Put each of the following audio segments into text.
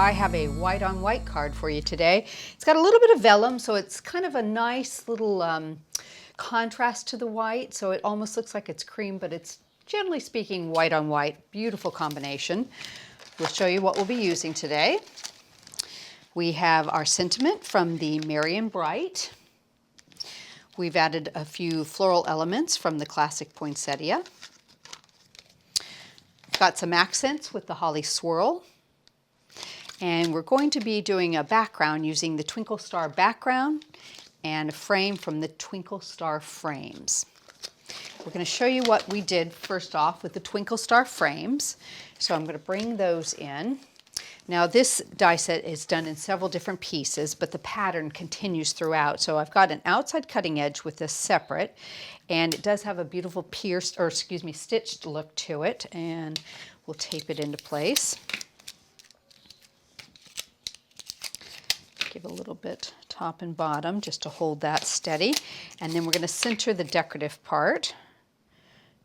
I have a white on white card for you today. It's got a little bit of vellum, so it's kind of a nice little contrast to the white, so it almost looks like it's cream, but it's generally speaking white on white. Beautiful combination. We'll show you what we'll be using today. We have our sentiment from the Merry and Bright. We've added a few floral elements from the classic Poinsettia. Got some accents with the Holly Swirl. And we're going to be doing a background using the Twinkle Star background and a frame from the Twinkle Star frames. We're going to show you what we did first off with the Twinkle Star frames. So I'm going to bring those in. Now this die set is done in several different pieces, but the pattern continues throughout. So I've got an outside cutting edge with this separate, and it does have a beautiful pierced, or excuse me, stitched look to it, and we'll tape it into place. Give a little bit top and bottom just to hold that steady. And then we're going to center the decorative part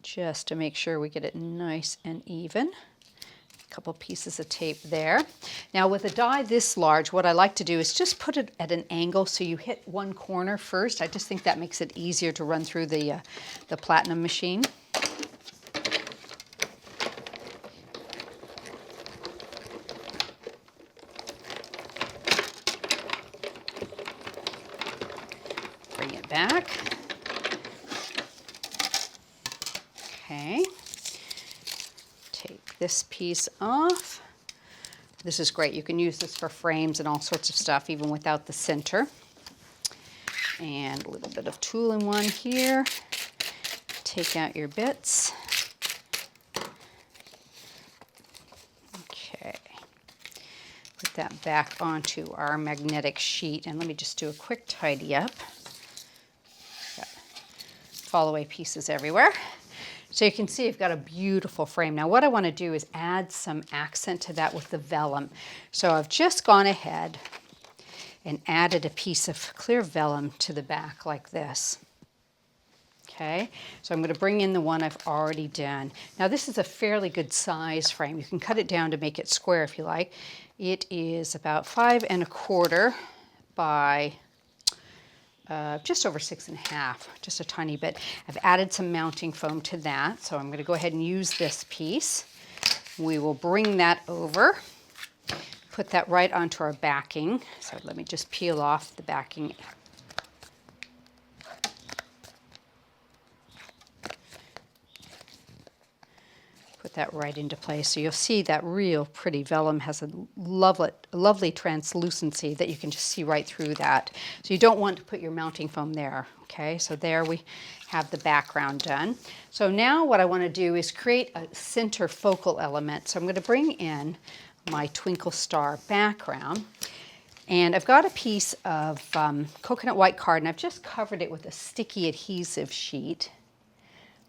just to make sure we get it nice and even. A couple pieces of tape there. Now with a die this large, what I like to do is just put it at an angle so you hit one corner first. I just think that makes it easier to run through the platinum machine. Bring it back. Okay. Take this piece off. This is great. You can use this for frames and all sorts of stuff, even without the center. And a little bit of two-in-one here. Take out your bits. Okay. Put that back onto our magnetic sheet. And let me just do a quick tidy up. Got fall away pieces everywhere. So you can see I've got a beautiful frame. Now what I want to do is add some accent to that with the vellum. So I've just gone ahead and added a piece of clear vellum to the back like this. Okay, so I'm going to bring in the one I've already done. Now this is a fairly good size frame. You can cut it down to make it square if you like. It is about 5 1/4 by just over 6 1/2, just a tiny bit. I've added some mounting foam to that, so I'm going to go ahead and use this piece. We will bring that over, put that right onto our backing. So let me just peel off the backing. Put that right into place. So you'll see that real pretty vellum has a lovely translucency that you can just see right through that. So you don't want to put your mounting foam there. Okay, so there we have the background done. So now what I want to do is create a center focal element. So I'm going to bring in my Twinkle Star background. And I've got a piece of coconut white card, and I've just covered it with a sticky adhesive sheet.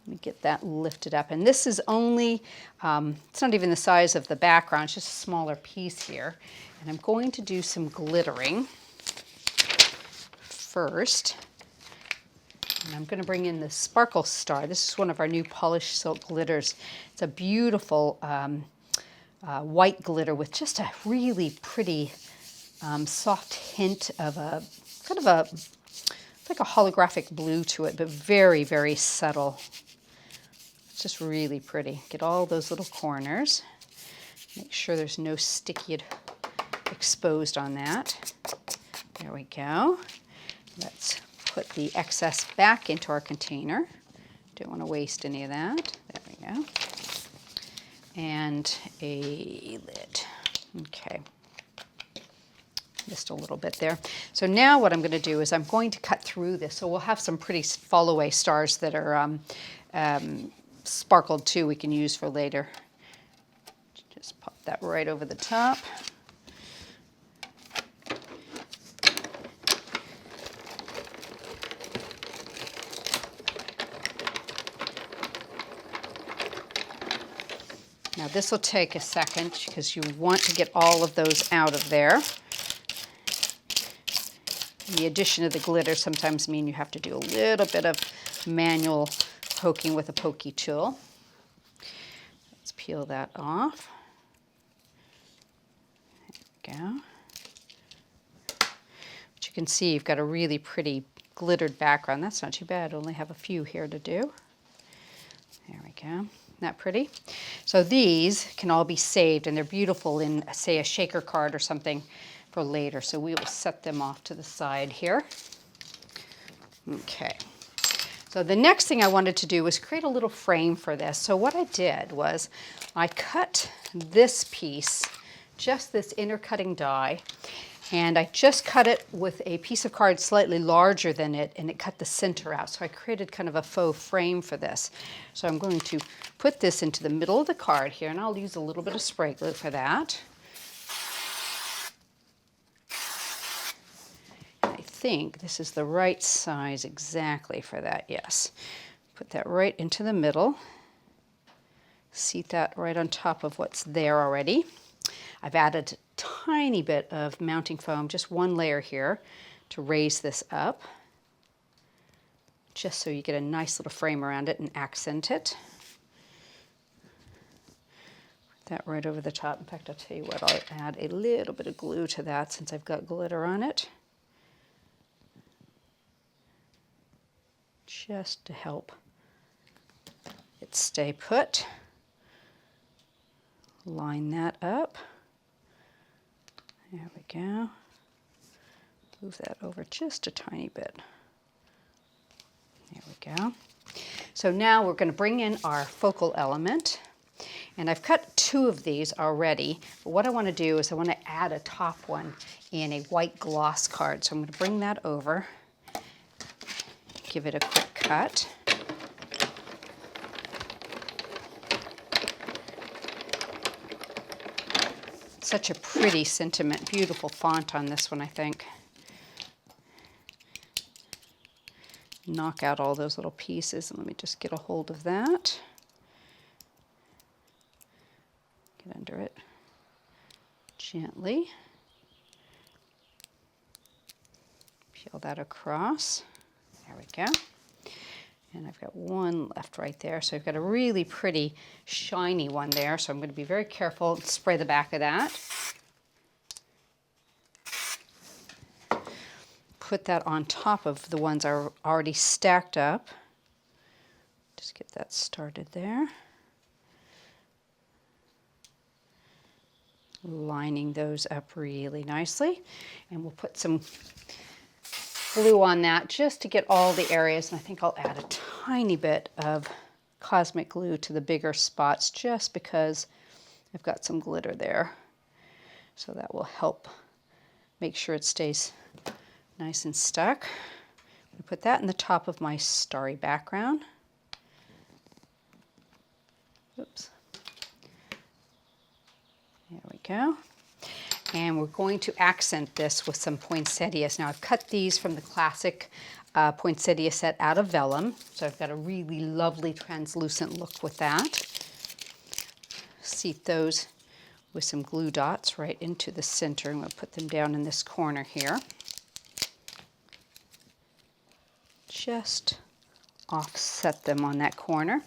Let me get that lifted up. And this is only, it's not even the size of the background, it's just a smaller piece here. And I'm going to do some glittering first. And I'm going to bring in the Sparkle Star. This is one of our new polished silk glitters. It's a beautiful white glitter with just a really pretty soft hint of a, kind of a, like a holographic blue to it, but very, very subtle. It's just really pretty. Get all those little corners. Make sure there's no sticky exposed on that. There we go. Let's put the excess back into our container. Don't want to waste any of that. There we go. And a lid. Okay. Just a little bit there. So now what I'm going to do is I'm going to cut through this. So we'll have some pretty fall away stars that are sparkled too we can use for later. Just pop that right over the top. Now this will take a second because you want to get all of those out of there. The addition of the glitter sometimes mean you have to do a little bit of manual poking with a pokey tool. Let's peel that off. There can see, you've got a really pretty glittered background. That's not too bad. I only have a few here to do. There we go. Isn't that pretty? So these can all be saved, and they're beautiful in, say, a shaker card or something for later. So we will set them off to the side here. Okay. So the next thing I wanted to do was create a little frame for this. So what I did was I cut this piece, just this inner cutting die, and I just cut it with a piece of card slightly larger than it, and it cut the center out. So I created kind of a faux frame for this. So I'm going to put this into the middle of the card here, and I'll use a little bit of spray glue for that. I think this is the right size exactly for that, yes. Put that right into the middle. Seat that right on top of what's there already. I've added a tiny bit of mounting foam, just one layer here, to raise this up, just so you get a nice little frame around it and accent it. Put that right over the top. In fact, I'll tell you what, I'll add a little bit of glue to that since I've got glitter on it, just to help it stay put. Line that up. There we go. Move that over just a tiny bit. There we go. So now we're going to bring in our focal element. And I've cut 2 of these already. But what I want to do is I want to add a top one in a white gloss card. So I'm going to bring that over, give it a quick cut. Such a pretty sentiment, beautiful font on this one, I think. Knock out all those little pieces, and let me just get a hold of that. Get under it gently. Peel that across. There we go. And I've got one left right there. So I've got a really pretty shiny one there. So I'm going to be very careful and spray the back of that. Put that on top of the ones are already stacked up. Just get that started there. Lining those up really nicely. And we'll put some glue on that just to get all the areas, and I think I'll add a tiny bit of cosmic glue to the bigger spots just because I've got some glitter there. So that will help make sure it stays nice and stuck. I'm going to put that in the top of my starry background. Oops. There we go. And we're going to accent this with some poinsettias. Now I've cut these from the classic poinsettia set out of Vellum. So I've got a really lovely translucent look with that. Seat those with some glue dots right into the center. I'm going to put them down in this corner here. Just offset them on that corner.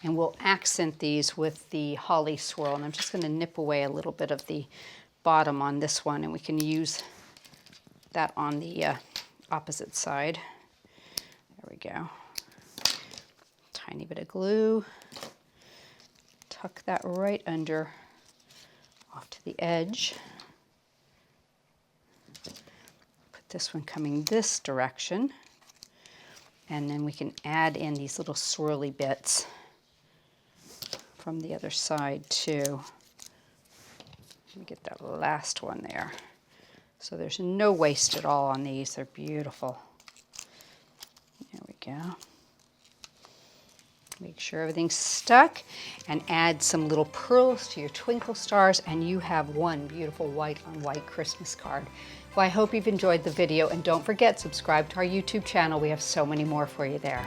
And we'll accent these with the holly swirl. And I'm just going to nip away a little bit of the bottom on this one, and we can use that on the opposite side. There we go. Tiny bit of glue. Tuck that right under, off to the edge. Put this one coming this direction. And then we can add in these little swirly bits from the other side too. Let me get that last one there. So there's no waste at all on these. They're beautiful. There we go. Make sure everything's stuck and add some little pearls to your twinkle stars, and you have one beautiful white on white Christmas card. Well, I hope you've enjoyed the video, and don't forget, subscribe to our YouTube channel. We have so many more for you there.